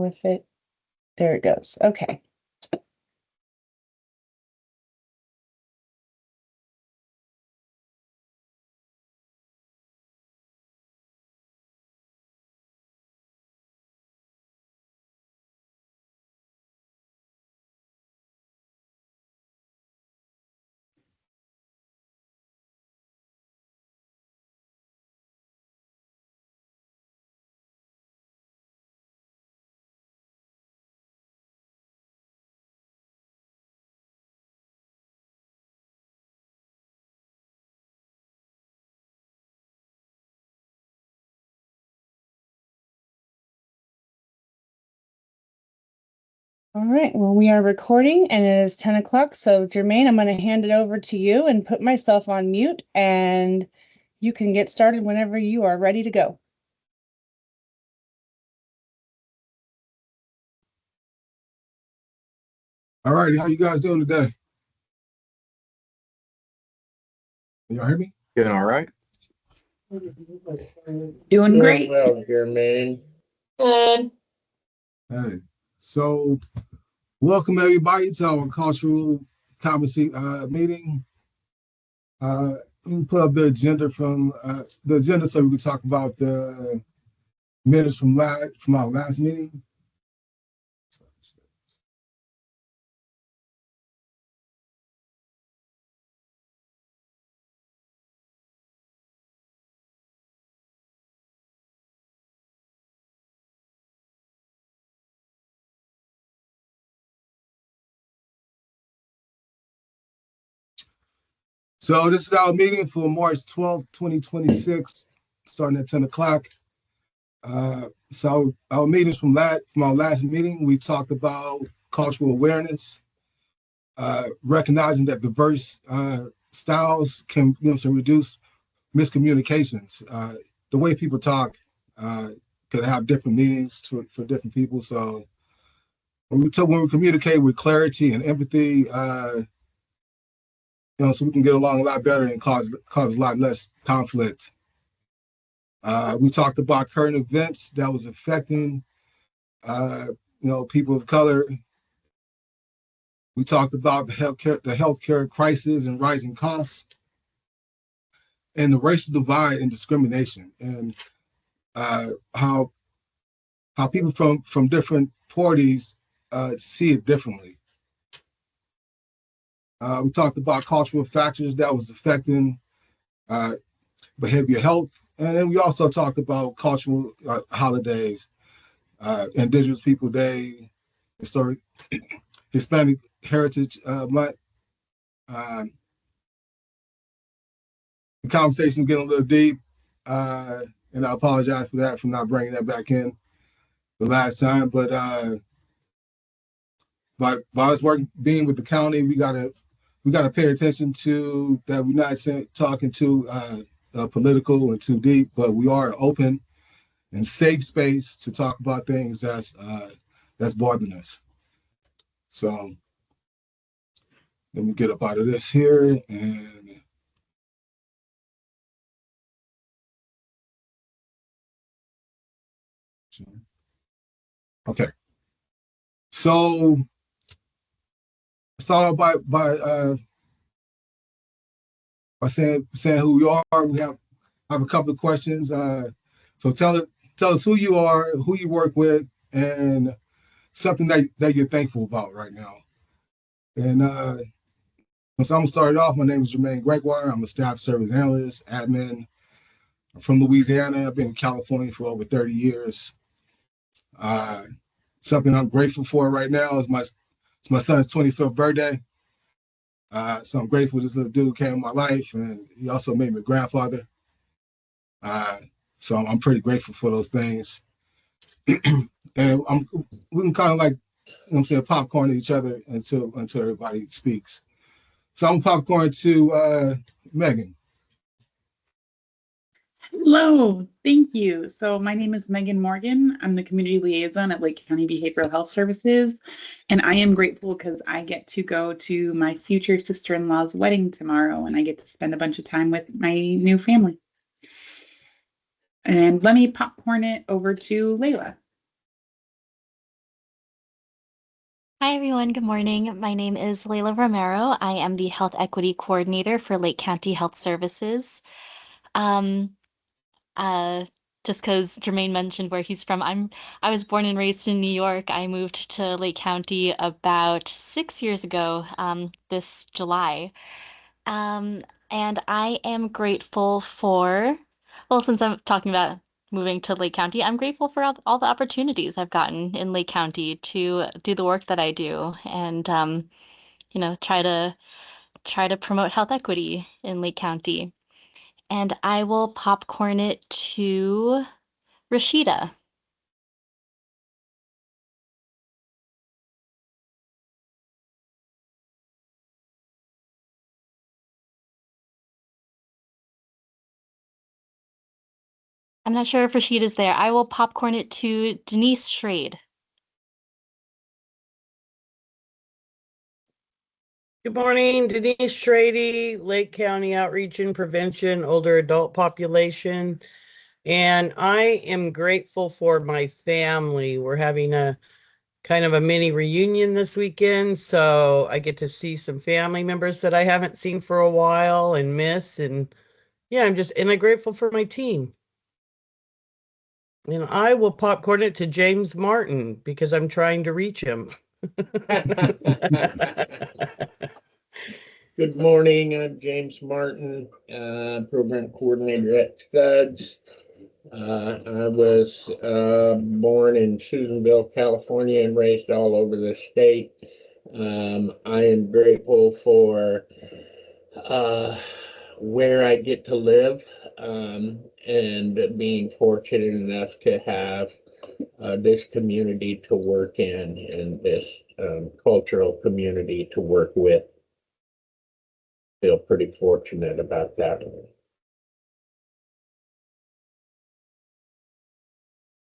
if it, there it goes. Okay. All right, well, we are recording and it is 10 o'clock. So Jermaine, I'm going to hand it over to you and put myself on mute, and you can get started whenever you are ready to go. All right, how you guys doing today? Can y'all hear me? Doing all right. Doing great. Well, Jermaine. Good. Hey, so welcome everybody to our cultural competency meeting. Let me put up the agenda so we can talk about the minutes from our last meeting. So this is our meeting for March 12th, 2026, starting at 10 o'clock. So our meetings from our last meeting, we talked about cultural awareness, recognizing that diverse styles can reduce miscommunications. The way people talk could have different meanings for different people. So when we communicate with clarity and empathy, so we can get along a lot better and cause a lot less conflict. We talked about current events that was affecting, people of color. We talked about the healthcare crisis and rising costs, and the racial divide and discrimination, and how people from different parties see it differently. We talked about cultural factors that was affecting behavioral health, and then we also talked about cultural holidays, Indigenous People Day, Hispanic Heritage Month. The conversation getting a little deep, and I apologize for that, for not bringing that back in the last time. But by us being with the county, we gotta pay attention to that. We're not talking too political and too deep, but we are open and safe space to talk about things that's bothering us. So let me get up out of this here and. Okay. So start out by saying who we are. We have a couple of questions. So tell us who you are, who you work with, and something that you're thankful about right now. And so I'm gonna start it off. My name is Jermaine Gregoire. I'm a staff service analyst, admin. I'm from Louisiana. I've been in California for over 30 years. Something I'm grateful for right now is my son's 25th birthday. So I'm grateful this little dude came in my life, and he also made me a grandfather. So I'm pretty grateful for those things. And we can kind of like, popcorn each other until everybody speaks. So I'm popcorn to Megan. Hello, thank you. So my name is Megan Morgan. I'm the community liaison at Lake County Behavioral Health Services, and I am grateful because I get to go to my future sister-in-law's wedding tomorrow, and I get to spend a bunch of time with my new family. And let me popcorn it over to Layla. Hi, everyone. Good morning. My name is Layla Romero. I am the Health Equity Coordinator for Lake County Health Services. Um, uh, just because Jermaine mentioned where he's from, I was born and raised in New York. I moved to Lake County about 6 years ago, this July. Um, and I am grateful for, well, since I'm talking about moving to Lake County, I'm grateful for all the opportunities I've gotten in Lake County to do the work that I do and try to promote health equity in Lake County. And I will popcorn it to Rashida. I'm not sure if Rashida's there. I will popcorn it to Denise Schrade. Good morning, Denise Schrade, Lake County Outreach and Prevention, older adult population. And I am grateful for my family. We're having a kind of a mini reunion this weekend, so I get to see some family members that I haven't seen for a while and miss. And yeah, I'm grateful for my team. And I will popcorn it to James Martin because I'm trying to reach him. Good morning, I'm James Martin, Program Coordinator at SCUDS. I was born in Susanville, California, and raised all over the state. I am grateful for where I get to live, and being fortunate enough to have this community to work in and this cultural community to work with. Feel pretty fortunate about that.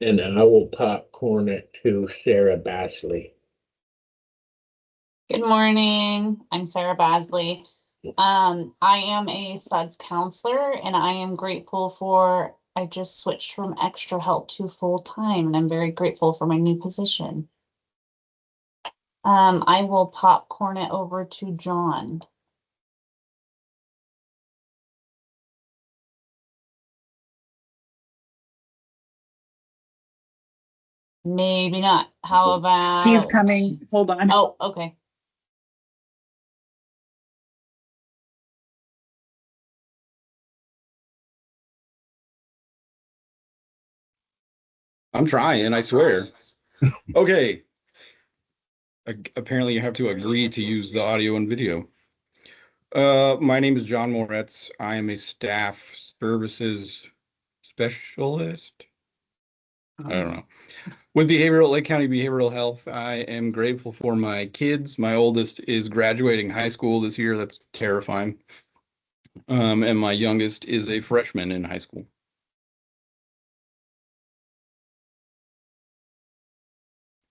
And I will popcorn it to Sarah Basley. Good morning. I'm Sarah Basley. I am a SUDS counselor and I am grateful for, I just switched from extra help to full time and I'm very grateful for my new position. I will popcorn it over to John. Maybe not. How about? He's coming. Hold on. Oh, okay. I'm trying, I swear. Okay. Apparently you have to agree to use the audio and video. My name is John Moretz. I am a staff services specialist. I don't know. With Lake County Behavioral Health, I am grateful for my kids. My oldest is graduating high school this year. That's terrifying. And my youngest is a freshman in high school.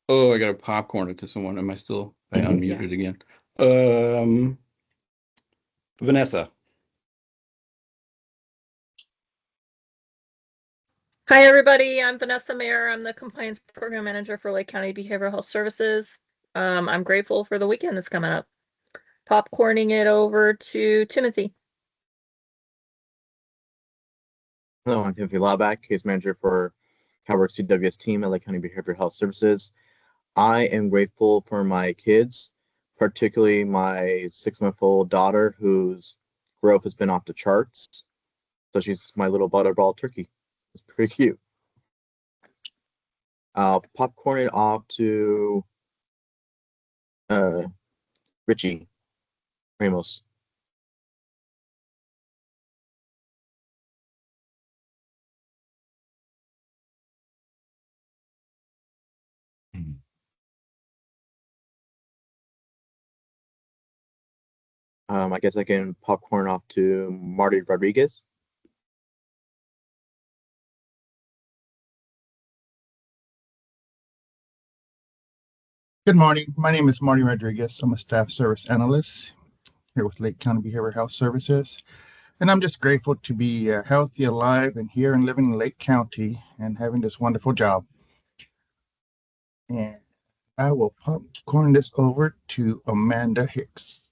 Oh, I got to popcorn it to someone. Am I still? I unmuted again. Vanessa. Hi, everybody. I'm Vanessa Mayer. I'm the Compliance Program Manager for Lake County Behavioral Health Services. I'm grateful for the weekend that's coming up. Popcorning it over to Timothy. Hello, I'm Timothy Lauback, Case Manager for Calwork CWS team at Lake County Behavioral Health Services. I am grateful for my kids, particularly my 6-month-old daughter whose growth has been off the charts. So she's my little butterball turkey. It's pretty cute. I'll popcorn it off to Richie Ramos. I guess I can popcorn off to Marty Rodriguez. Good morning. My name is Marty Rodriguez. I'm a staff service analyst here with Lake County Behavioral Health Services. And I'm just grateful to be healthy, alive, and here and living in Lake County and having this wonderful job. And I will popcorn this over to Amanda Hicks.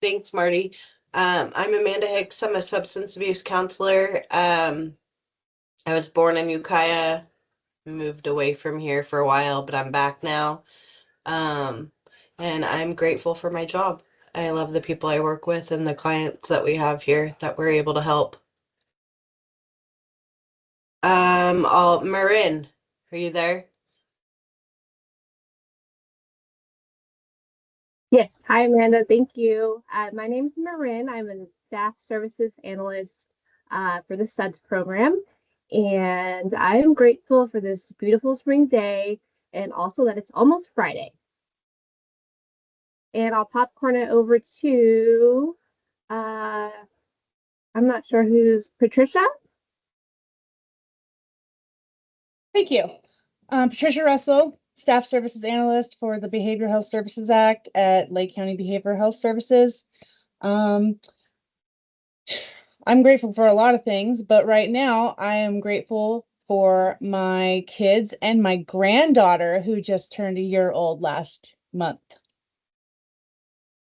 Thanks, Marty. I'm Amanda Hicks. I'm a substance abuse counselor. I was born in Ukiah, moved away from here for a while, but I'm back now. Um, and I'm grateful for my job. I love the people I work with and the clients that we have here that we're able to help. Marin, are you there? Yes. Hi, Amanda. Thank you. My name is Marin. I'm a staff services analyst for the SUDS program. And I am grateful for this beautiful spring day and also that it's almost Friday. And I'll popcorn it over to, I'm not sure who's Patricia. Thank you. Patricia Russell, Staff Services Analyst for the Behavioral Health Services Act at Lake County Behavioral Health Services. I'm grateful for a lot of things, but right now I am grateful for my kids and my granddaughter who just turned a year old last month.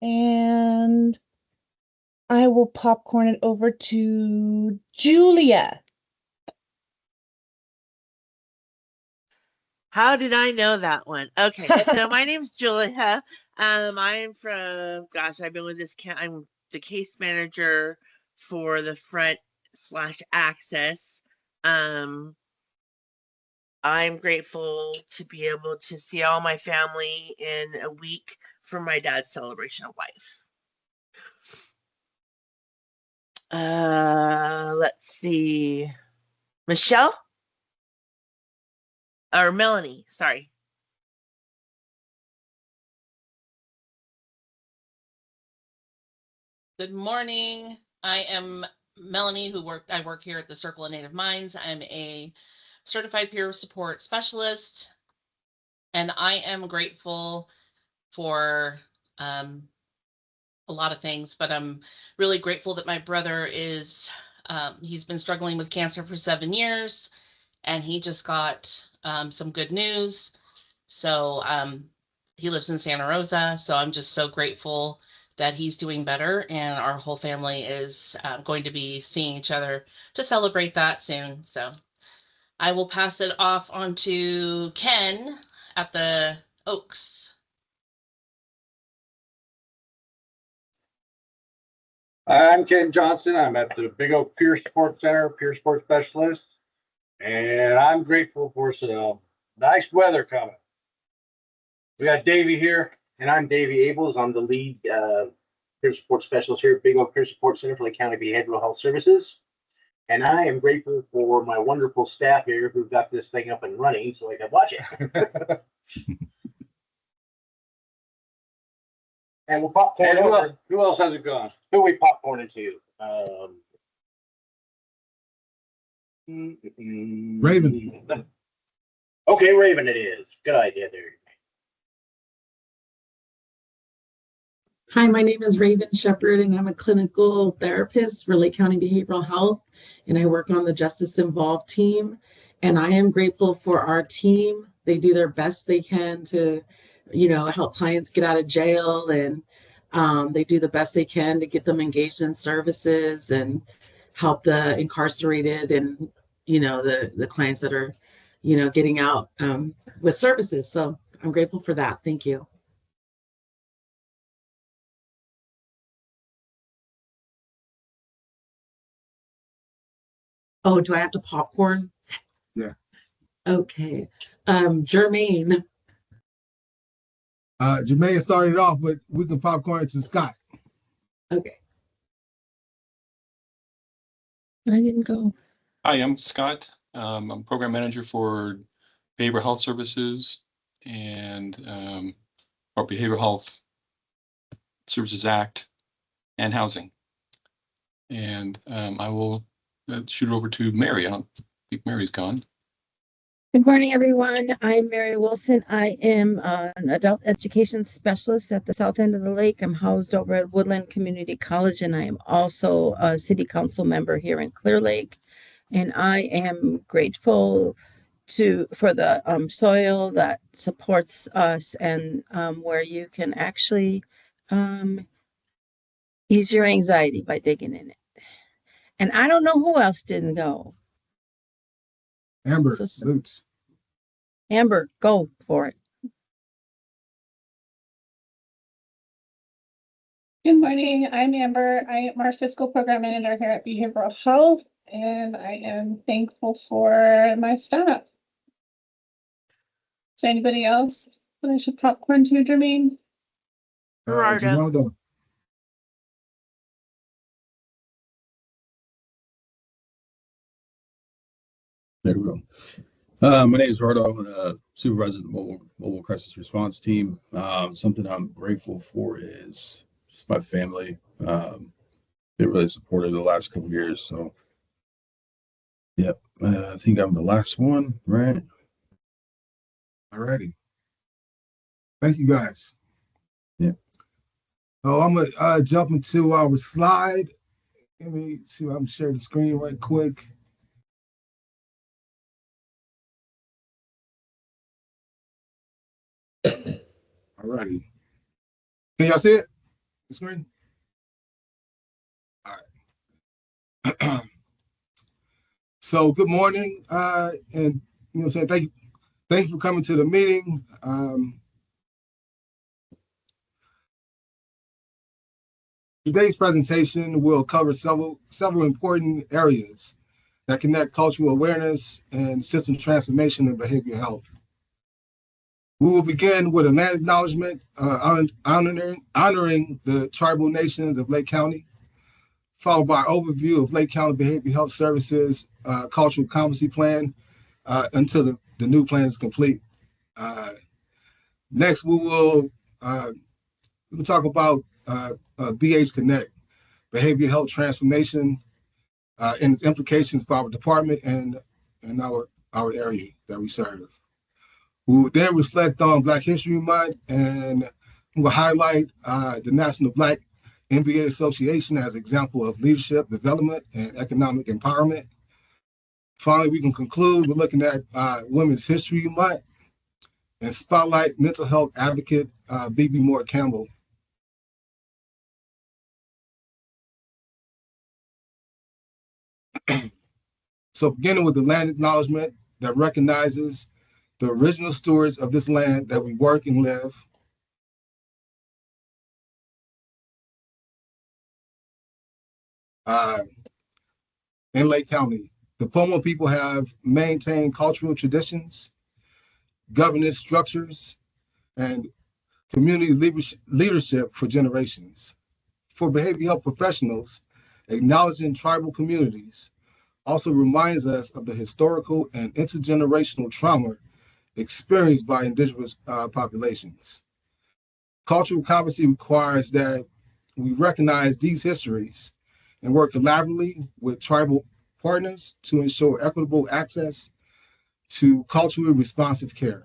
And I will popcorn it over to Julia. How did I know that one? Okay, so my name's Julia. I'm from, gosh, I've been with this, I'm the case manager for the front / access. I'm grateful to be able to see all my family in a week for my dad's celebration of life. Let's see. Michelle? Or Melanie, sorry. Good morning. I am Melanie, I work here at the Circle of Native Minds. I'm a certified peer support specialist, and I am grateful for a lot of things, but I'm really grateful that my brother is, he's been struggling with cancer for 7 years, and he just got some good news. So he lives in Santa Rosa, so I'm just so grateful that he's doing better, and our whole family is going to be seeing each other to celebrate that soon. So I will pass it off on to Ken at the Oaks. I'm Ken Johnson. I'm at the Big Oak Peer Support Center, peer support specialist, and I'm grateful for some nice weather coming. We got Davey here, and I'm Davey Abels. I'm the lead peer support specialist here at Big Oak Peer Support Center for Lake County Behavioral Health Services. And I am grateful for my wonderful staff here who got this thing up and running so I can watch it. And we'll popcorn over. Who else has it gone? Who we popcorning to? Raven. Okay, Raven it is. Good idea there. Hi, my name is Raven Shepherd, and I'm a clinical therapist for Lake County Behavioral Health, and I work on the Justice Involved team. And I am grateful for our team. They do their best they can to, help clients get out of jail, and they do the best they can to get them engaged in services and help the incarcerated and, the clients that are, getting out with services. So I'm grateful for that. Thank you. Oh, do I have to popcorn? Yeah. Okay. Jermaine. Jermaine started off, but we can popcorn to Scott. Okay. I didn't go. Hi, I'm Scott. I'm program manager for Behavioral Health Services and our Behavioral Health Services Act and Housing. And I will shoot it over to Mary. I don't think Mary's gone. Good morning, everyone. I'm Mary Wilson. I am an adult education specialist at the south end of the lake. I'm housed over at Woodland Community College, and I am also a city council member here in Clear Lake. And I am grateful for the soil that supports us, and where you can actually ease your anxiety by digging in it. And I don't know who else didn't go. Amber, So, Lutz. Amber, go for it. Good morning. I'm Amber. I am our fiscal program manager here at Behavioral Health, and I am thankful for my staff. Is there anybody else that I should popcorn to, Jermaine? Geraldo. There we go. My name is Gerardo, supervisor of the mobile crisis response team. Something I'm grateful for is just my family. Been really supportive the last couple of years. So, yep, I think I'm the last one, right? Alrighty. Thank you, guys. Yeah. Oh, I'm gonna jump into our slide. Let me see if I can share the screen right quick. Alrighty. Can y'all see it? The screen? All right. So good morning, and you know what I'm saying, thank you for coming to the meeting. Today's presentation will cover several important areas that connect cultural awareness and system transformation in behavioral health. We will begin with a land acknowledgement, honoring the tribal nations of Lake County, followed by an overview of Lake County Behavioral Health Services Cultural Competency Plan until the new plan is complete. Next, we'll talk about BH Connect, Behavioral Health Transformation, and its implications for our department and our area that we serve. We will then reflect on Black History Month, and we'll highlight the National Black MBA Association as an example of leadership development and economic empowerment. Finally, we can conclude with looking at Women's History Month and spotlight mental health advocate B.B. Moore Campbell. So beginning with the land acknowledgement that recognizes the original stewards of this land that we work and live. In Lake County, the Pomo people have maintained cultural traditions, governance structures, and community leadership for generations. For behavioral health professionals, acknowledging tribal communities also reminds us of the historical and intergenerational trauma experienced by indigenous populations. Cultural competency requires that we recognize these histories and work collaboratively with tribal partners to ensure equitable access to culturally responsive care.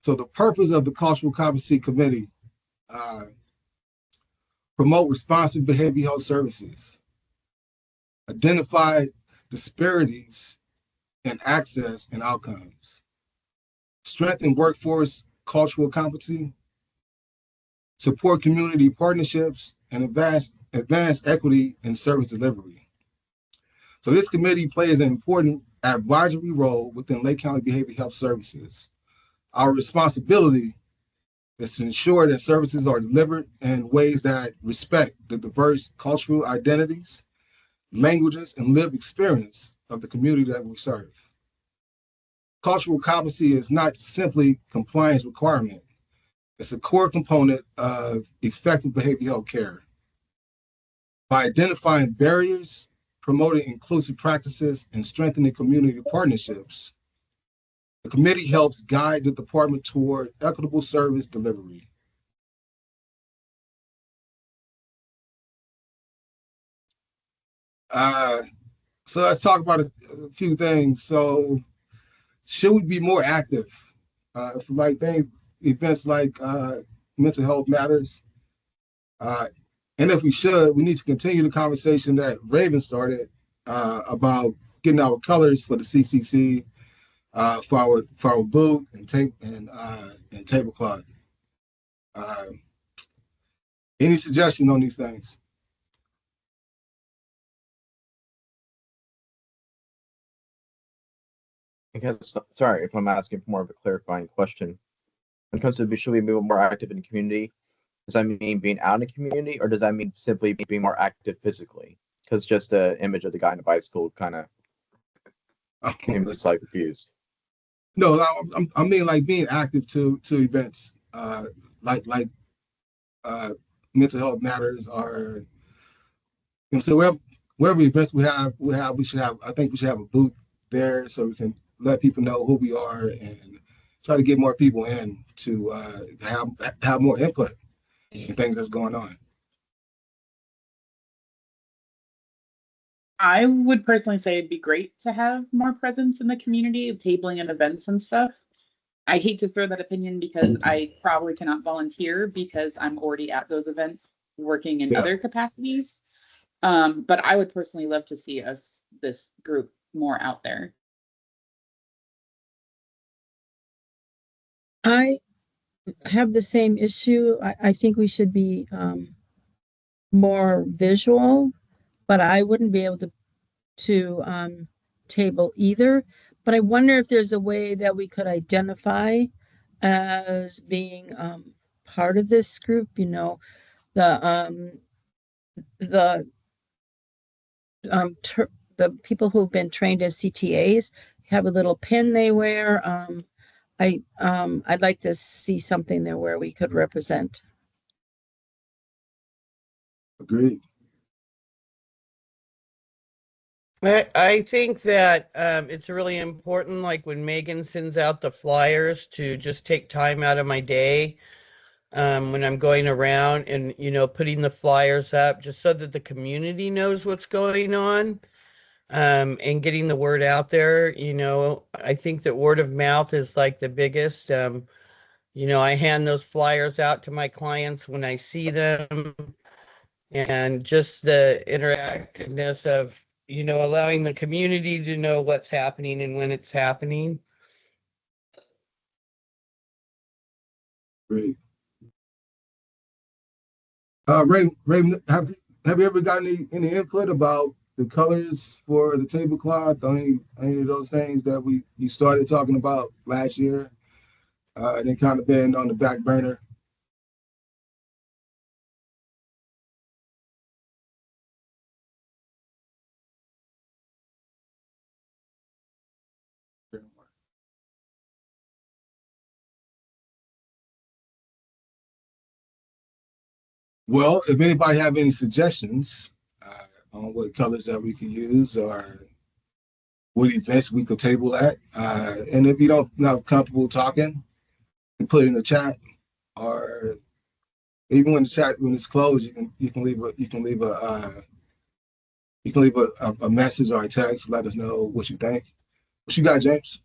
So the purpose of the Cultural Competency Committee, promote responsive behavioral health services, identify disparities in access and outcomes, strengthen workforce cultural competency, support community partnerships, and advance equity in service delivery. So this committee plays an important advisory role within Lake County Behavioral Health Services. Our responsibility is to ensure that services are delivered in ways that respect the diverse cultural identities, languages, and lived experience of the community that we serve. Cultural competency is not simply compliance requirement. It's a core component of effective behavioral health care. By identifying barriers, promoting inclusive practices, and strengthening community partnerships, the committee helps guide the department toward equitable service delivery. So let's talk about a few things. So should we be more active for like events like Mental Health Matters? And if we should, we need to continue the conversation that Raven started about getting our colors for the CCC, for our boot and and tablecloth. Uh, any suggestions on these things? Because, sorry if I'm asking for more of a clarifying question. When it comes to should we be more active in the community, does that mean being out in the community, or does that mean simply being more active physically? Because just the image of the guy in the bicycle kind of made me slightly confused. No, I mean like being active to events, like mental health matters, or so wherever events we should have. I think we should have a booth there so we can let people know who we are and try to get more people in to have more input in things that's going on. I would personally say it'd be great to have more presence in the community, tabling and events and stuff. I hate to throw that opinion because I probably cannot volunteer because I'm already at those events working in other capacities. But I would personally love to see this group, more out there. I have the same issue. I think we should be more visual, but I wouldn't be able to table either. But I wonder if there's a way that we could identify as being part of this group. The the the people who've been trained as CTAs have a little pin they wear. I'd like to see something there where we could represent. Agreed. I think that it's really important, like when Megan sends out the flyers, to just take time out of my day when I'm going around and, putting the flyers up just so that the community knows what's going on, and getting the word out there. I think that word of mouth is like the biggest. I hand those flyers out to my clients when I see them, and just the interactiveness of, allowing the community to know what's happening and when it's happening. Great. Ray, have you ever gotten any input about the colors for the tablecloth or any of those things that you started talking about last year? And they kind of been on the back burner. Well, if anybody have any suggestions on what colors that we could use or what events we could table at, and if you don't not comfortable talking, you put it in the chat, or even when the chat when it's closed, you can leave a message or a text. Let us know what you think. What you got, James?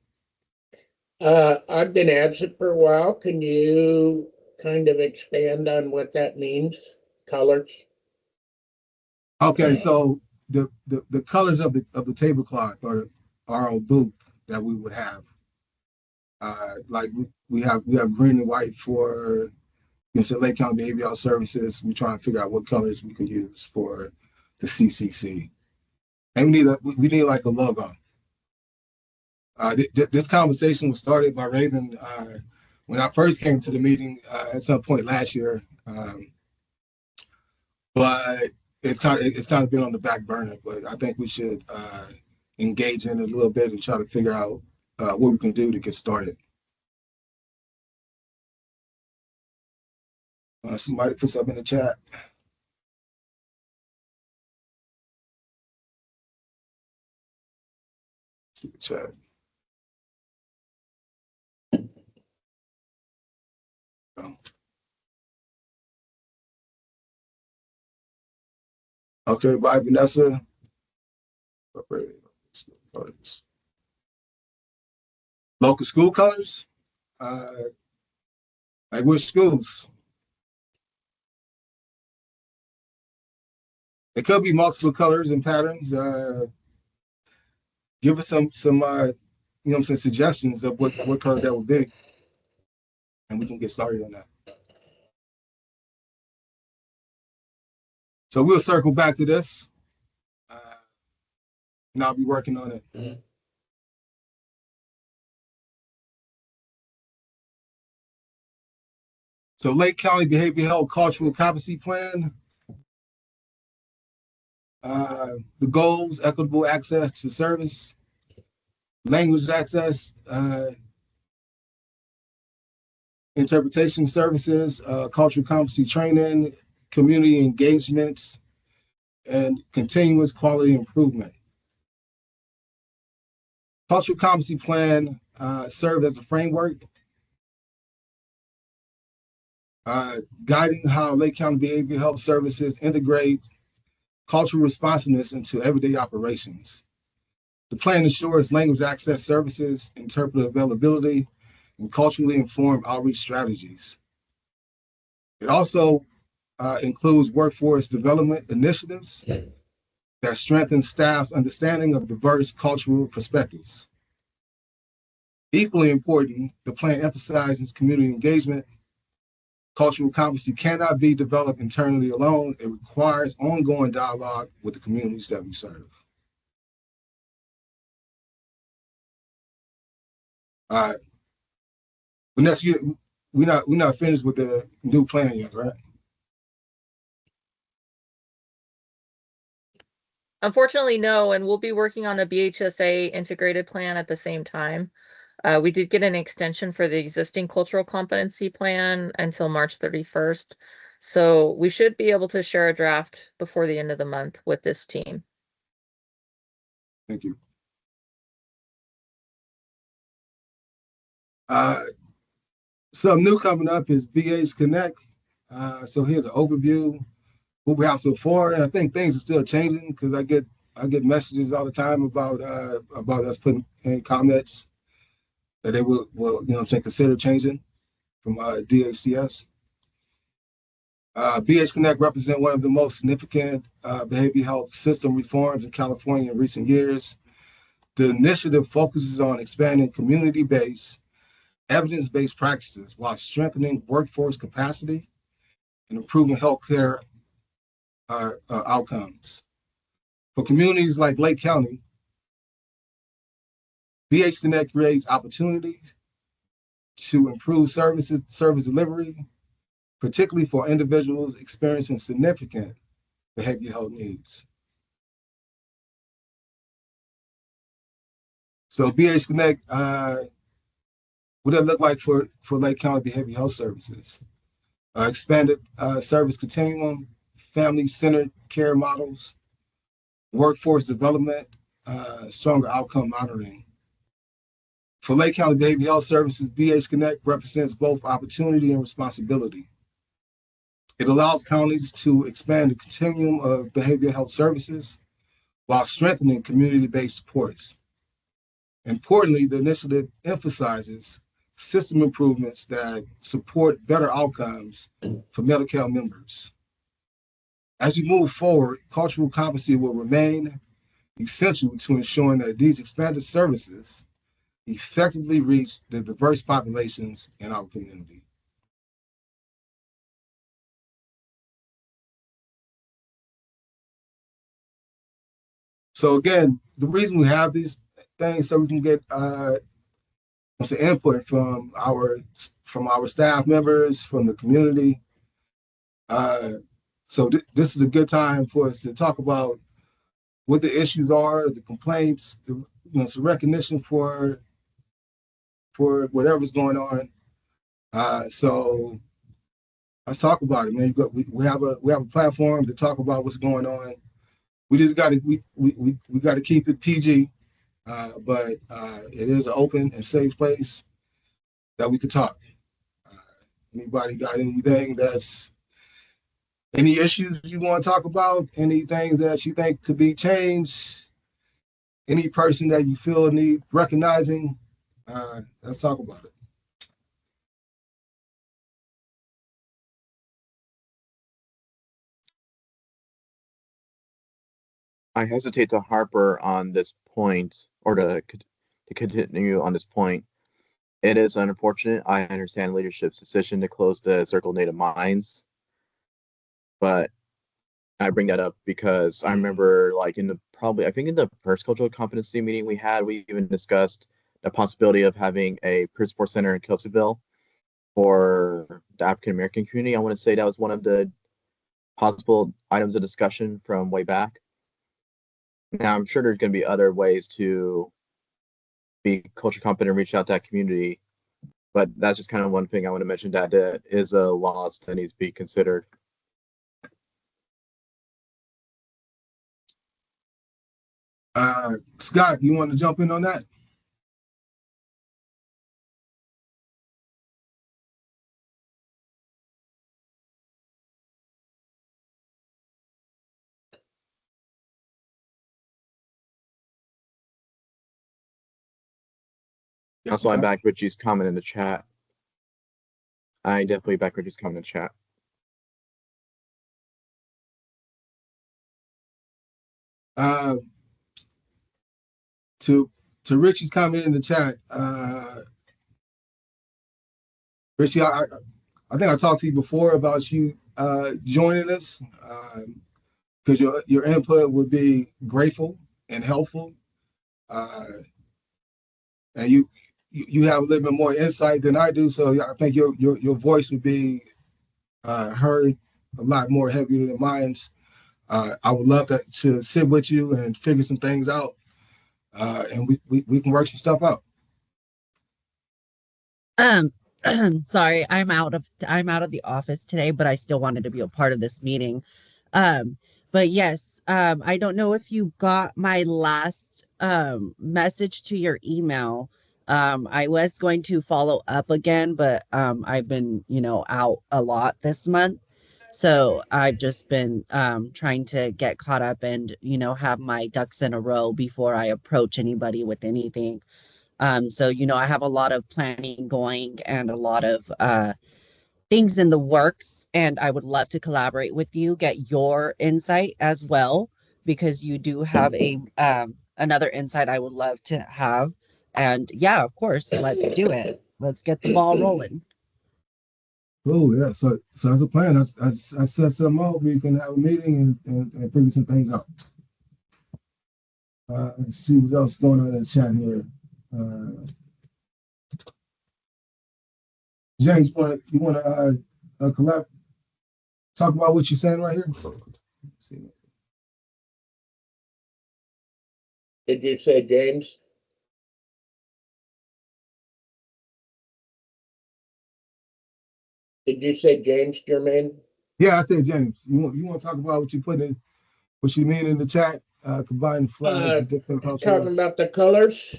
I've been absent for a while. Can you kind of expand on what that means? Colors? Okay, so the colors of the tablecloth or our booth that we would have. Like we have green and white for Lake County Behavioral Health Services. We try and figure out what colors we could use for the CCC, and we need like a logo. This conversation was started by Raven when I first came to the meeting at some point last year, but it's kind of been on the back burner. But I think we should engage in it a little bit and try to figure out what we can do to get started. Somebody put something in the chat. See the chat. Oh. Okay, bye, Vanessa. Local school colors? Like which schools? It could be multiple colors and patterns. Give us some some suggestions of what color that would be, and we can get started on that. So we'll circle back to this, and I'll be working on it. So Lake County Behavioral Health Cultural Competency Plan. The goals: equitable access to service, language access, interpretation services, cultural competency training, community engagements, and continuous quality improvement. Cultural competency plan served as a framework guiding how Lake County Behavioral Health Services integrate cultural responsiveness into everyday operations. The plan ensures language access services, interpreter availability, and culturally informed outreach strategies. It also includes workforce development initiatives that strengthen staff's understanding of diverse cultural perspectives. Equally important, the plan emphasizes community engagement. Cultural competency cannot be developed internally alone. It requires ongoing dialogue with the communities that we serve. All right. Vanessa, we're not finished with the new plan yet, right? Unfortunately, no, and we'll be working on the BHSA integrated plan at the same time. We did get an extension for the existing cultural competency plan until March 31st. So we should be able to share a draft before the end of the month with this team. Thank you. Something new coming up is BH Connect. So here's an overview what we have so far, and I think things are still changing because I get messages all the time about us putting in comments that they will consider changing from DHCS. BH Connect represent one of the most significant behavioral health system reforms in California in recent years. The initiative focuses on expanding community-based, evidence-based practices while strengthening workforce capacity and improving healthcare outcomes. For communities like Lake County, BH Connect creates opportunities to improve service delivery, particularly for individuals experiencing significant behavioral health needs. So BH Connect, what does it look like for Lake County Behavioral Health Services? Expanded service continuum, family-centered care models, workforce development, stronger outcome monitoring. For Lake County Behavioral Health Services, BH Connect represents both opportunity and responsibility. It allows counties to expand the continuum of behavioral health services while strengthening community-based supports. Importantly, the initiative emphasizes system improvements that support better outcomes for Medi-Cal members. As you move forward, cultural competency will remain essential to ensuring that these expanded services effectively reach the diverse populations in our community. So again, the reason we have these things so we can get some input from our staff members, from the community. So this is a good time for us to talk about what the issues are, the complaints, some recognition for whatever's going on. So let's talk about it, man. We have a platform to talk about what's going on. We just got to we got to keep it PG, but it is an open and safe place that we could talk. Anybody got anything any issues you want to talk about? Any things that you think could be changed? Any person that you feel need recognizing? Let's talk about it. I hesitate to harper on this point or to continue on this point. It is unfortunate. I understand leadership's decision to close the Circle Native Mines, but I bring that up because I remember, like, I think in the first cultural competency meeting we had, we even discussed the possibility of having a peer support center in Kelseyville for the African American community. I want to say that was one of the possible items of discussion from way back. Now, I'm sure there's going to be other ways to be culture competent and reach out to that community, but that's just kind of one thing I want to mention that is a loss that needs to be considered. Scott, you want to jump in on that? Also, I'm back Richie's comment in the chat. I definitely back Richie's comment in the chat. To Richie's comment in the chat, Richie, I think I talked to you before about you joining us because your input would be grateful and helpful, and you have a little bit more insight than I do, so I think your voice would be heard a lot more heavier than mine. I would love to sit with you and figure some things out, and we can work some stuff out. Um, sorry, I'm out of the office today, but I still wanted to be a part of this meeting. But yes, I don't know if you got my last message to your email. I was going to follow up again, but I've been, out a lot this month. So I've just been trying to get caught up and, have my ducks in a row before I approach anybody with anything. So, I have a lot of planning going and a lot of things in the works, and I would love to collaborate with you, get your insight as well, because you do have a another insight I would love to have. And yeah, of course, let's do it. Let's get the ball rolling. Oh yeah, so as a plan, I set something up. We can have a meeting and figure some things out. Let's see what else is going on in the chat here. James, you want to collab, talk about what you're saying right here? Did you say James? Did you say James, Jermaine? Yeah, I said James. You want to talk about what you mean in the chat? Combine flags of different cultures. Talking about the colors?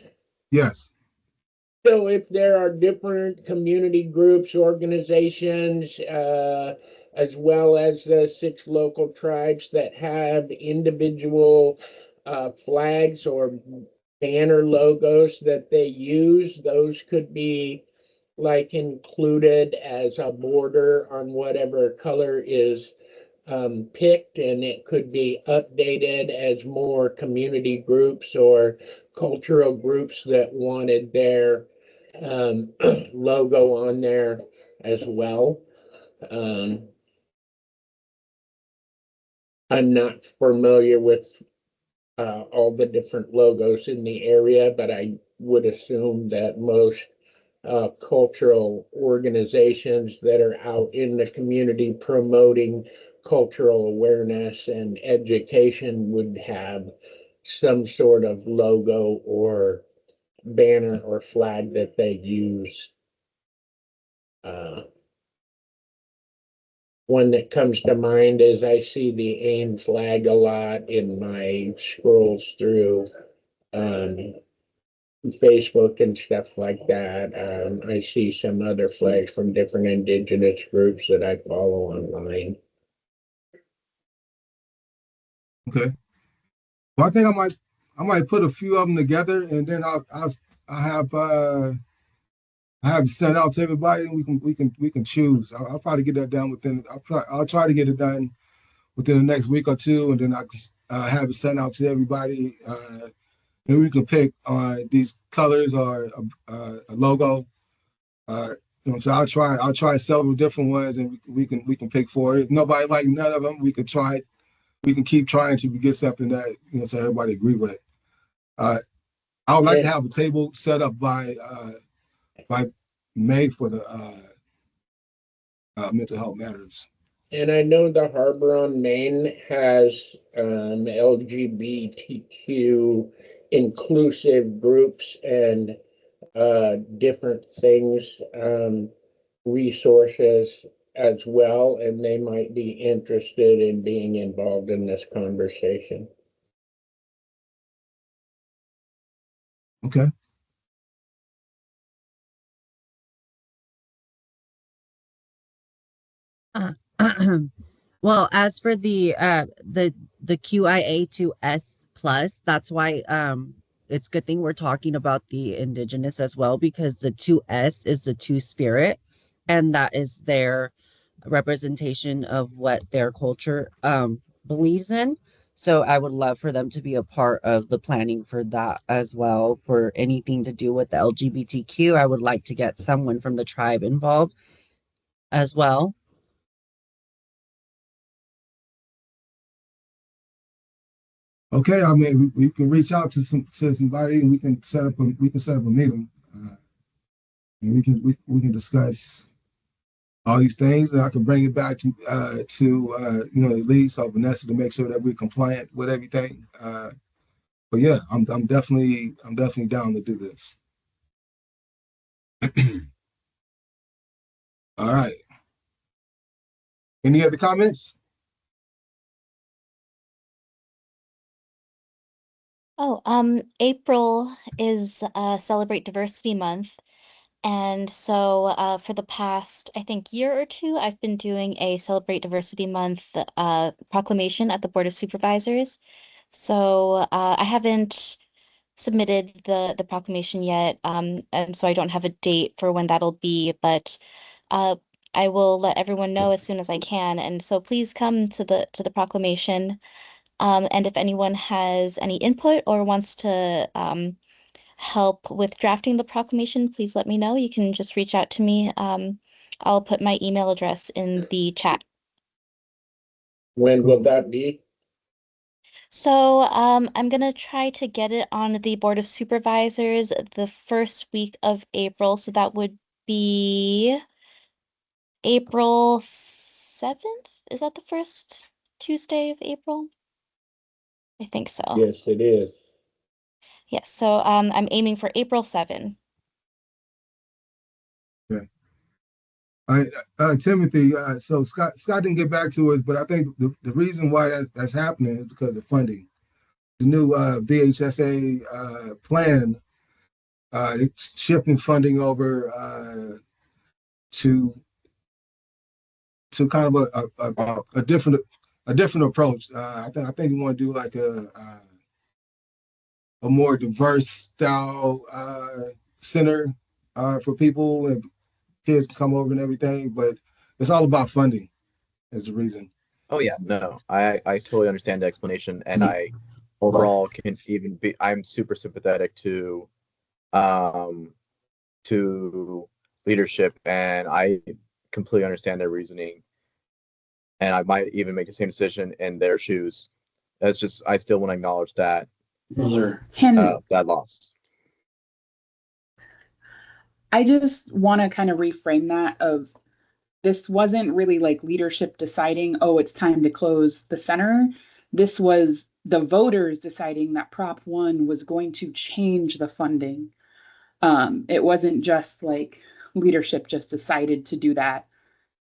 Yes. So if there are different community groups, organizations, as well as the 6 local tribes that have individual flags or banner logos that they use, those could be like included as a border on whatever color is picked, and it could be updated as more community groups or cultural groups that wanted their logo on there as well. I'm not familiar with all the different logos in the area, but I would assume that most cultural organizations that are out in the community promoting cultural awareness and education would have some sort of logo or banner or flag that they use. One that comes to mind is I see the AIM flag a lot in my scrolls through Facebook and stuff like that. I see some other flags from different indigenous groups that I follow online. Okay. Well, I think I might put a few of them together, and then I have sent out to everybody, and we can choose. I'll probably get that done within. I'll try to get it done within the next week or two, and then have it sent out to everybody, and we can pick these colors or a logo. So I'll try several different ones, and we can pick for it. If nobody like none of them, we can try it. We can keep trying till we get something that so everybody agree with. I would like to have a table set up by May for the mental health matters. And I know the Harbor on Main has LGBTQ inclusive groups and different things, resources as well, and they might be interested in being involved in this conversation. Okay. Well, as for the QIA2S plus, that's why it's a good thing we're talking about the indigenous as well, because the 2S is the two spirit, and that is their representation of what their culture believes in. So I would love for them to be a part of the planning for that as well. For anything to do with the LGBTQ, I would like to get someone from the tribe involved as well. Okay, I mean we can reach out to somebody, and we can set up a meeting, and we can discuss all these things, and I can bring it back to Elise or Vanessa to make sure that we're compliant with everything. But yeah, I'm definitely down to do this. All right. Any other comments? April is Celebrate Diversity Month. And so for the past, I think, year or two, I've been doing a Celebrate Diversity Month proclamation at the Board of Supervisors. So I haven't submitted the proclamation yet, and so I don't have a date for when that'll be, but uh, I will let everyone know as soon as I can. And so please come to the proclamation. And if anyone has any input or wants to help with drafting the proclamation, please let me know. You can just reach out to me. I'll put my email address in the chat. When will that be? So I'm gonna try to get it on the Board of Supervisors the first week of April. So that would be April 7th. Is that the first Tuesday of April? I think so. Yes, it is. Yes, so I'm aiming for April 7. Okay. Timothy, so Scott didn't get back to us, but I think the reason why that's happening is because of funding. The new BHSA plan, it's shifting funding over to kind of a different approach. I think we want to do like a more diverse style center for people, and kids can come over and everything, but it's all about funding is the reason. Oh yeah, no, I totally understand the explanation, and I overall can even be. I'm super sympathetic um to leadership, and I completely understand their reasoning, and I might even make the same decision in their shoes. That's just I still want to acknowledge that that loss. I just want to kind of reframe that of this wasn't really like leadership deciding, oh, it's time to close the center. This was the voters deciding that Prop 1 was going to change the funding. It wasn't just like leadership just decided to do that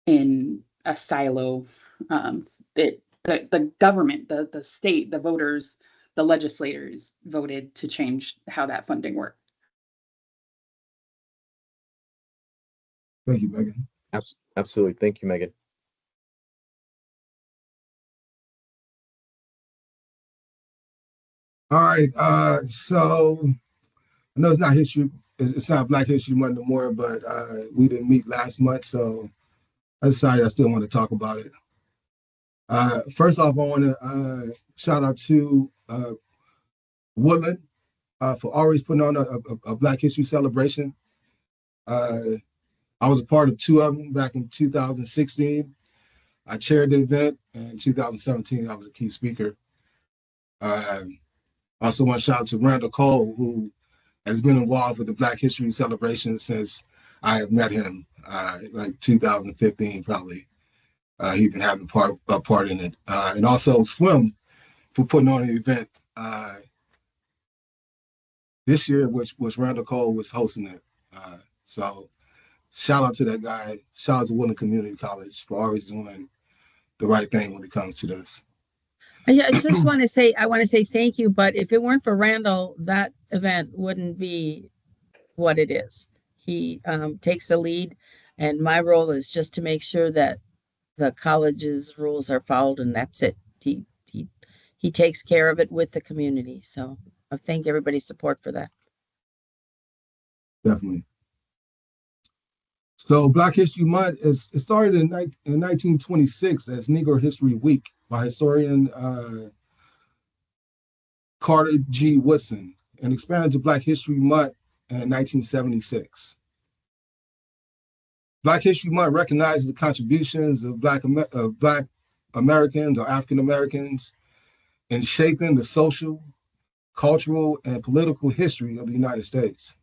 in a silo. The government, the state, the voters, the legislators voted to change how that funding worked. Thank you, Megan. Absolutely. Thank you, Megan. All right. So I know it's not history. It's not Black History Month no more, but we didn't meet last month, so I decided I still want to talk about it. First off, I want to Shout out to Woodland for always putting on a Black History celebration. I was a part of two of them back in 2016. I chaired the event, and in 2017, I was a key speaker. Also want to shout out to Randall Cole, who has been involved with the Black History celebration since I have met him, like 2015 probably. He's been having a part in it. And also Swim for putting on an event this year, which Randall Cole was hosting it. So shout out to that guy. Shout out to Woodland Community College for always doing the right thing when it comes to this. I just want to say thank you, but if it weren't for Randall, that event wouldn't be what it is. He takes the lead, and my role is just to make sure that the college's rules are followed, and that's it. He takes care of it with the community. So I thank everybody's support for that. Definitely. So Black History Month it started in 1926 as Negro History Week by historian Carter G. Woodson and expanded to Black History Month in 1976. Black History Month recognizes the contributions of Black Americans or African Americans in shaping the social, cultural, and political history of the United States.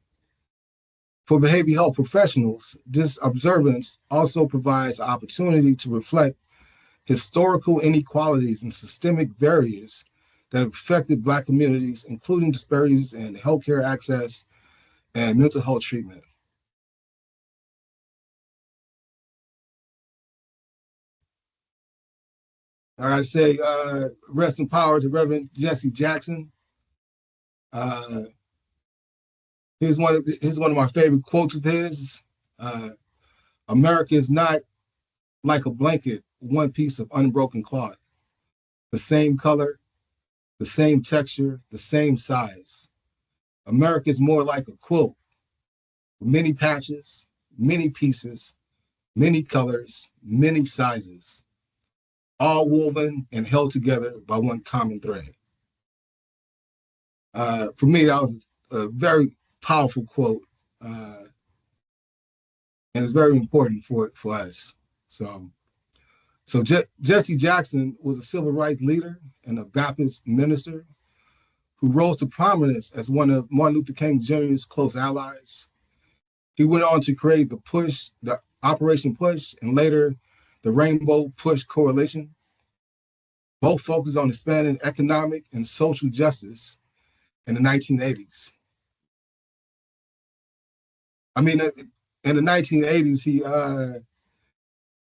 For behavioral health professionals, this observance also provides opportunity to reflect historical inequalities and systemic barriers that have affected Black communities, including disparities in healthcare access and mental health treatment. I gotta say, rest in power to Reverend Jesse Jackson. Here's one of my favorite quotes of his. America is not like a blanket, one piece of unbroken cloth, the same color, the same texture, the same size. America is more like a quilt, many patches, many pieces, many colors, many sizes, all woven and held together by one common thread. For me, that was a very powerful quote, and it's very important for us. So Jesse Jackson was a civil rights leader and a Baptist minister who rose to prominence as one of Martin Luther King Jr.'s close allies. He went on to create the Operation Push, and later the Rainbow Push Coalition. Both focused on expanding economic and social justice in the 1980s. I mean, in the 1980s,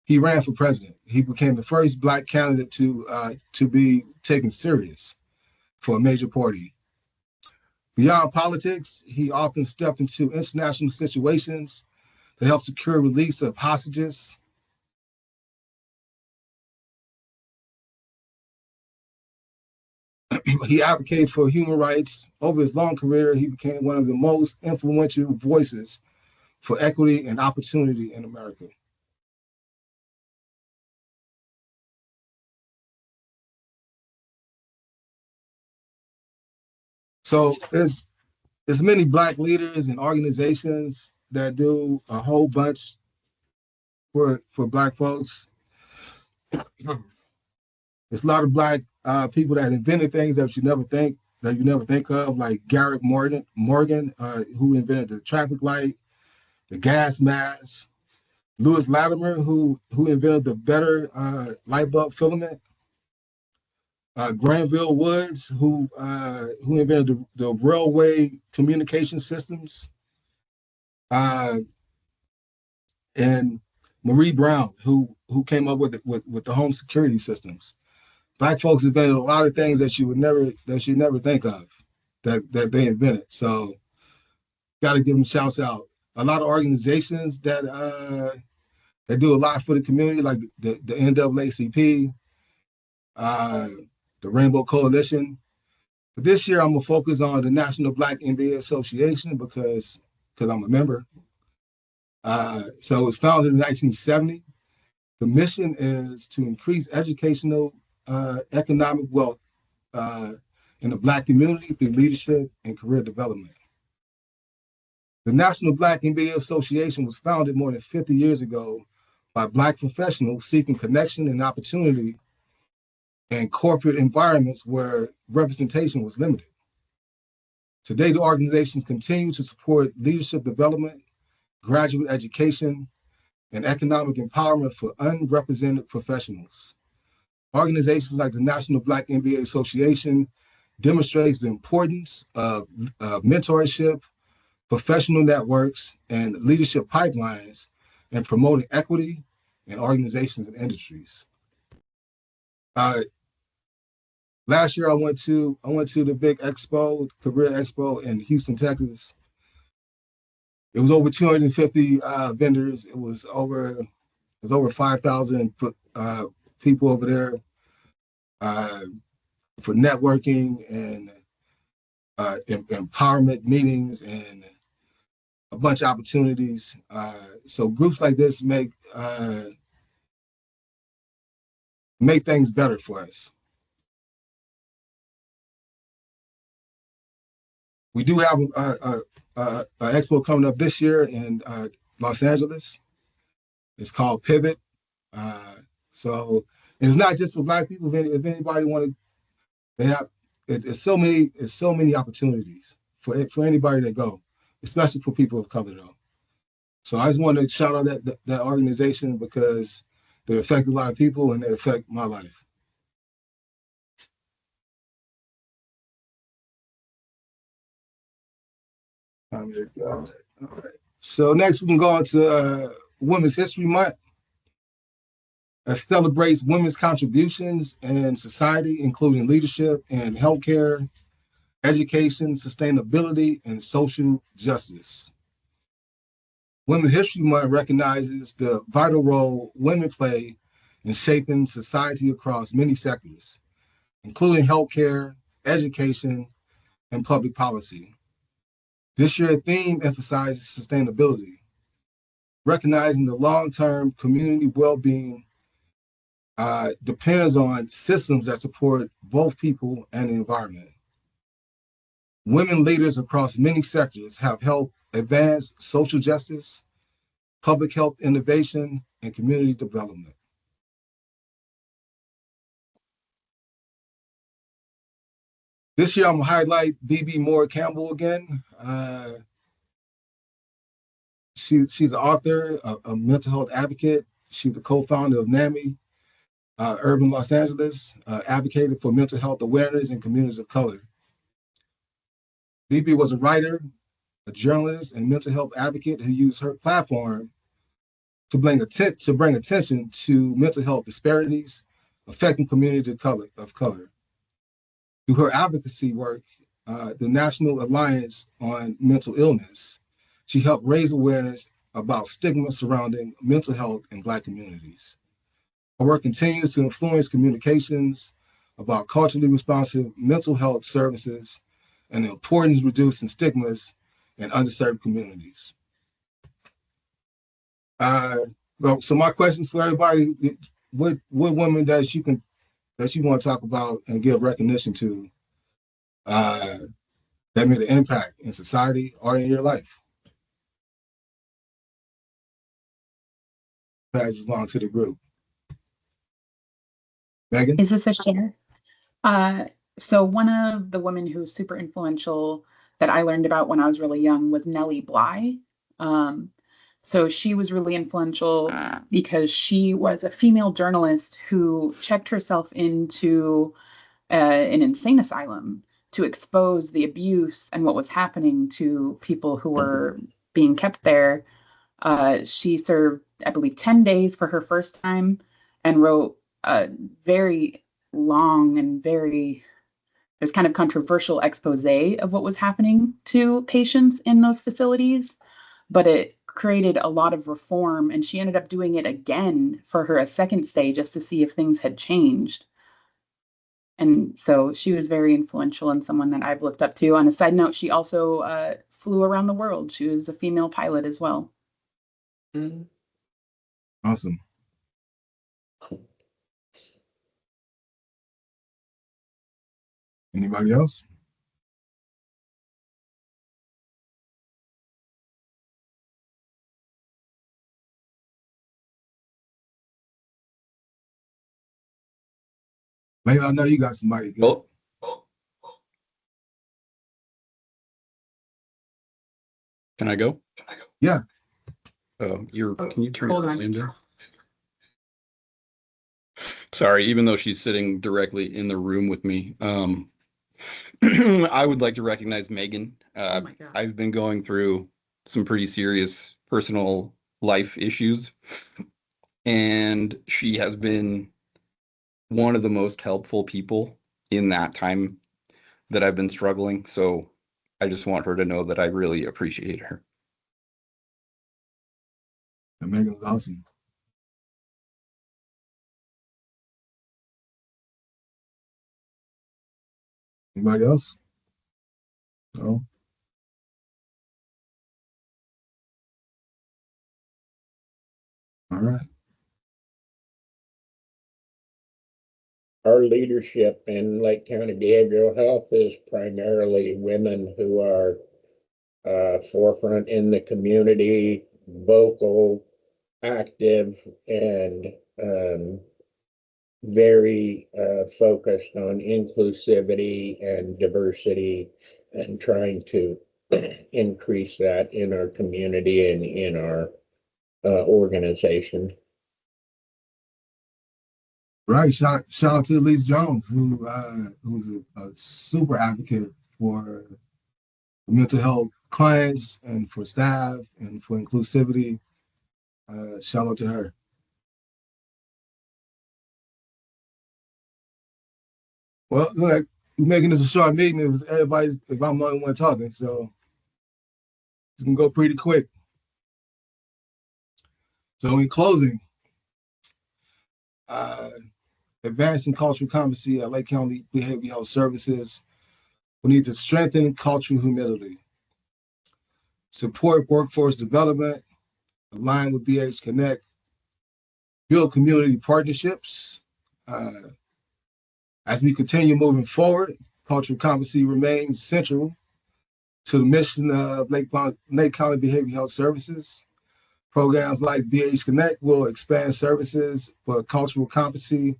he ran for president. He became the first Black candidate to be taken serious for a major party. Beyond politics, he often stepped into international situations to help secure release of hostages. He advocated for human rights. Over his long career, he became one of the most influential voices for equity and opportunity in America. So there's many Black leaders and organizations that do a whole bunch for Black folks. There's a lot of Black people that invented things that you never think of, like Garrett Morgan, who invented the traffic light, the gas mask. Lewis Latimer, who invented the better light bulb filament. Granville Woods, who invented the railway communication systems. And Marie Brown, who came up with the home security systems. Black folks invented a lot of things that you never think of that they invented. So got to give them shouts out. A lot of organizations that do a lot for the community, like the NAACP, the Rainbow Coalition. But this year I'm gonna focus on the National Black MBA Association because I'm a member. So it was founded in 1970. The mission is to increase educational, economic wealth in the Black community through leadership and career development. The National Black MBA Association was founded more than 50 years ago by Black professionals seeking connection and opportunity in corporate environments where representation was limited. Today, the organizations continue to support leadership development, graduate education, and economic empowerment for unrepresented professionals. Organizations like the National Black MBA Association demonstrates the importance of mentorship, professional networks, and leadership pipelines in promoting equity in organizations and industries. Last year, I went to the big expo, career expo in Houston, Texas. It was over 250 vendors. It was over 5,000 people over there for networking and empowerment meetings and a bunch of opportunities. So groups like this make things better for us. We do have an expo coming up this year in Los Angeles. It's called Pivot. So and it's not just for Black people. If anybody want to, they have. It's so many opportunities for anybody that go, especially for people of color though. So I just want to shout out that organization because they affect a lot of people and they affect my life. All right. So next we can go on to Women's History Month. That celebrates women's contributions in society, including leadership and healthcare, education, sustainability, and social justice. Women's History Month recognizes the vital role women play in shaping society across many sectors, including healthcare, education, and public policy. This year's theme emphasizes sustainability, recognizing the long-term community well-being depends on systems that support both people and the environment. Women leaders across many sectors have helped advance social justice, public health innovation, and community development. This year, I'm gonna highlight BB Moore Campbell again. She's an author, a mental health advocate. She's the co-founder of NAMI, Urban Los Angeles, advocated for mental health awareness in communities of color. BB was a writer, a journalist, and mental health advocate who used her platform to bring attention to mental health disparities affecting communities of color. Through her advocacy work, the National Alliance on Mental Illness, she helped raise awareness about stigma surrounding mental health in Black communities. Her work continues to influence communications about culturally responsive mental health services and the importance of reducing stigmas in underserved communities. So my questions for everybody: what women that you want to talk about and give recognition to that made an impact in society or in your life? Passes along to the group. Megan? Is this a share? So one of the women who's super influential that I learned about when I was really young was Nellie Bly. So she was really influential because she was a female journalist who checked herself into an insane asylum to expose the abuse and what was happening to people who were being kept there. She served, I believe, 10 days for her first time and wrote a very long and there's kind of controversial expose of what was happening to patients in those facilities, but it created a lot of reform, and she ended up doing it again for her a second stay just to see if things had changed. And so she was very influential and someone that I've looked up to. On a side note, she also flew around the world. She was a female pilot as well. Awesome. Anybody else? Maybe I know you got somebody good. Can I go? Yeah. Can you turn your volume down? Sorry, even though she's sitting directly in the room with me, I would like to recognize Megan. I've been going through some pretty serious personal life issues, and she has been one of the most helpful people in that time that I've been struggling. So I just want her to know that I really appreciate her. And Megan's awesome. Anybody else? No. All right. Our leadership in Lake County Behavioral Health is primarily women who are forefront in the community, vocal, active, and very focused on inclusivity and diversity and trying to increase that in our community and in our organization. Right. Shout out to Elise Jones, who's a super advocate for mental health clients and for staff and for inclusivity. Shout out to her. Well, look, like we're making this a short meeting. If I'm the only one talking, so it's gonna go pretty quick. So in closing, advancing cultural competency at Lake County Behavioral Health Services, we need to strengthen cultural humility, support workforce development, align with BH Connect, build community partnerships. As we continue moving forward, cultural competency remains central to the mission of Lake County Behavioral Health Services. Programs like BH Connect will expand services, but cultural competency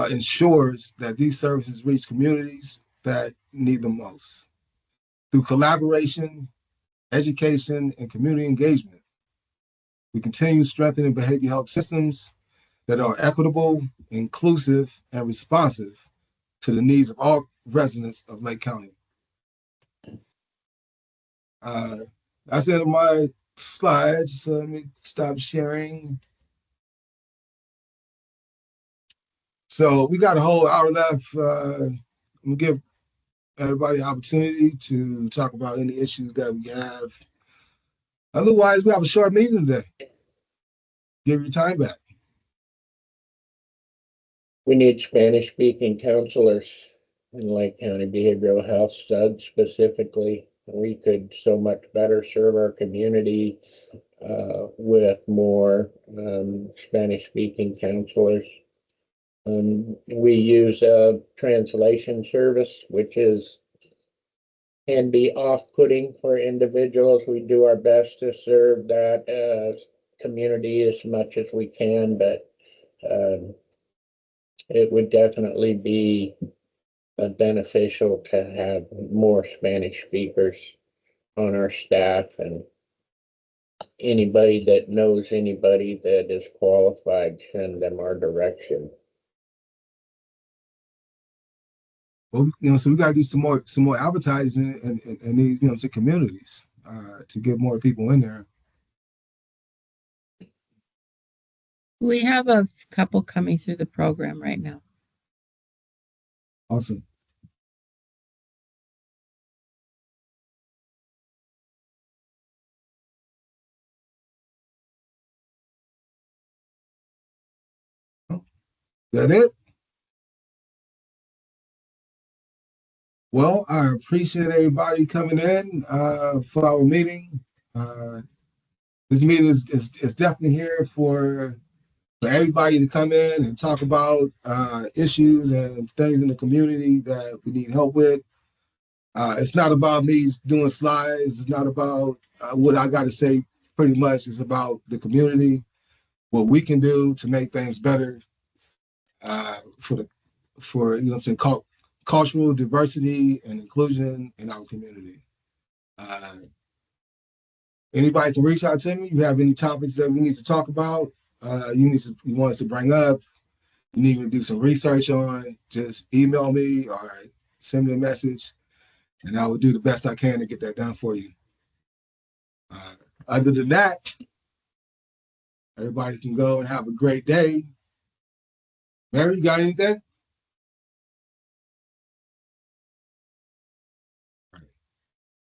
ensures that these services reach communities that need them most. Through collaboration, education, and community engagement, we continue strengthening behavioral health systems that are equitable, inclusive, and responsive to the needs of all residents of Lake County. That's it on my slides. So let me stop sharing. So we got a whole hour left. I'm gonna give everybody an opportunity to talk about any issues that we have. Otherwise, we have a short meeting today. Give your time back. We need Spanish-speaking counselors in Lake County Behavioral Health Studs specifically. We could so much better serve our community with more Spanish-speaking counselors. We use a translation service, which can be off-putting for individuals. We do our best to serve that community as much as we can, but it would definitely be beneficial to have more Spanish speakers on our staff, and anybody that knows anybody that is qualified, send them our direction. Well, so we got to do some more advertising in these, to communities to get more people in there. We have a couple coming through the program right now. Awesome. That it? Well, I appreciate everybody coming in for our meeting. This meeting is definitely here for for everybody to come in and talk about issues and things in the community that we need help with. It's not about me doing slides. It's not about what I got to say. Pretty much, it's about the community, what we can do to make things better for you know what I'm saying, cultural diversity and inclusion in our community. Anybody can reach out to me. You have any topics that we need to talk about? You want us to bring up? You need me to do some research on? Just email me or send me a message, and I will do the best I can to get that done for you. Other than that, everybody can go and have a great day. Mary, you got anything?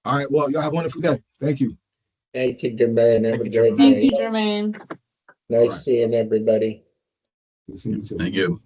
All right. Well, y'all have a wonderful day. Thank you. Thank you, Jermaine. Have a great Thank day. you, Jermaine. Nice seeing everybody. Good seeing you too. Thank you.